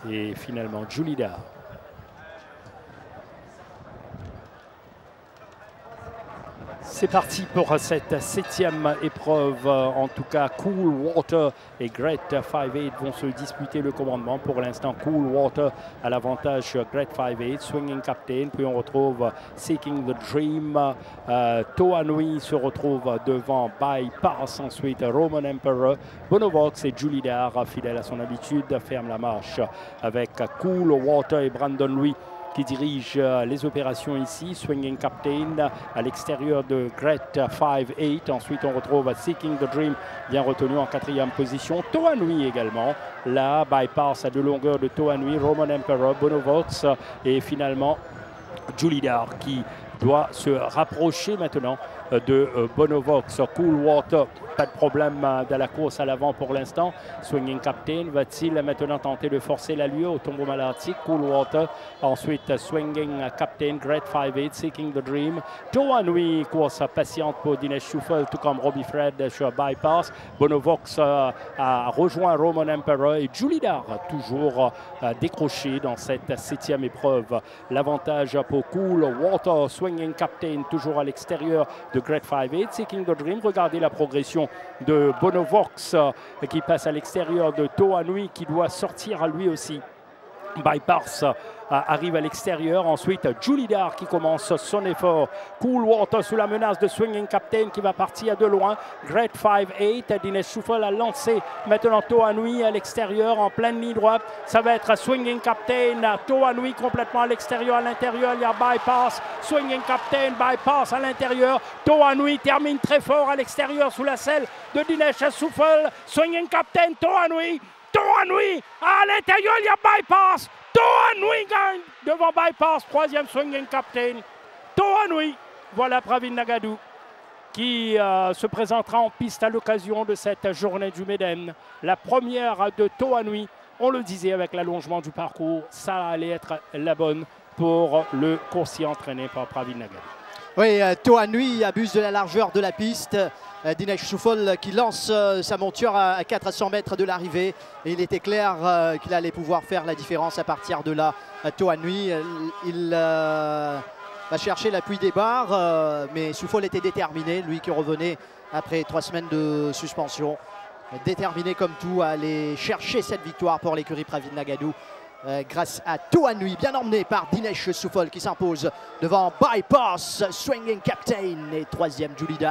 et finalement Julidar. C'est parti pour cette 7e épreuve. En tout cas, Cool Water et Great 5-8 vont se disputer le commandement. Pour l'instant, Cool Water a l'avantage Great 5-8, Swinging Captain. Puis on retrouve Seeking the Dream. Toanui se retrouve devant Bypass. Ensuite, Roman Emperor. Bonovox et Julidar, fidèle à son habitude, ferme la marche avec Cool Water et Brandon Louis qui dirige les opérations ici. Swinging Captain à l'extérieur de Great 5-8. Ensuite, on retrouve Seeking the Dream, bien retenu en 4e position. Toanui également. Là, Bypass à 2 longueurs de Toanui, Roman Emperor, Bonovox et finalement Julidar qui doit se rapprocher maintenant de Bonovox. Cool Water, pas de problème de la course à l'avant pour l'instant. Swinging Captain va-t-il maintenant tenter de forcer l'allure au tombeau malatique? Cool Water, ensuite Swinging Captain, Great 5-8, Seeking the Dream. Toanui, course patiente pour Dinesh Shuffle, tout comme Robbie Fred sur Bypass. Bonovox a rejoint Roman Emperor et Julidar toujours décroché dans cette 7e épreuve. L'avantage pour Cool Water, Swinging Captain toujours à l'extérieur de Great 5-8, Seeking the Dream. Regardez la progression de Bonovox qui passe à l'extérieur de Toanui qui doit sortir à lui aussi. Bypass arrive à l'extérieur. Ensuite, Julidar qui commence son effort. Cool Water sous la menace de Swinging Captain qui va partir de loin. Great 5-8. Dinesh Shuffle a lancé maintenant Toanui à l'extérieur en pleine ligne droite. Ça va être Swinging Captain. Toanui complètement à l'extérieur. À l'intérieur, il y a Bypass. Swinging Captain, Bypass à l'intérieur. Toanui termine très fort à l'extérieur sous la selle de Dinesh Shuffle. Swinging Captain, Toanui. Toanui, à l'intérieur, il y a Bypass. Toanui gagne devant Bypass. 3e Swinging Captain. Toanui, voilà Pravin Nagadou qui se présentera en piste à l'occasion de cette journée du Méden. La première de Toanui, on le disait avec l'allongement du parcours, ça allait être la bonne pour le coursier entraîné par Pravin Nagadou. Oui, Toanui abuse de la largeur de la piste. Dinesh Shuffle qui lance sa monture à 400 mètres de l'arrivée. Et il était clair qu'il allait pouvoir faire la différence à partir de là. Toanui, il va chercher l'appui des barres, mais Shuffle était déterminé, lui qui revenait après 3 semaines de suspension. Déterminé comme tout à aller chercher cette victoire pour l'écurie Pravin Nagadou. Grâce à Toanui, bien emmené par Dinesh Shuffle qui s'impose devant Bypass, Swinging Captain et 3e Julidar.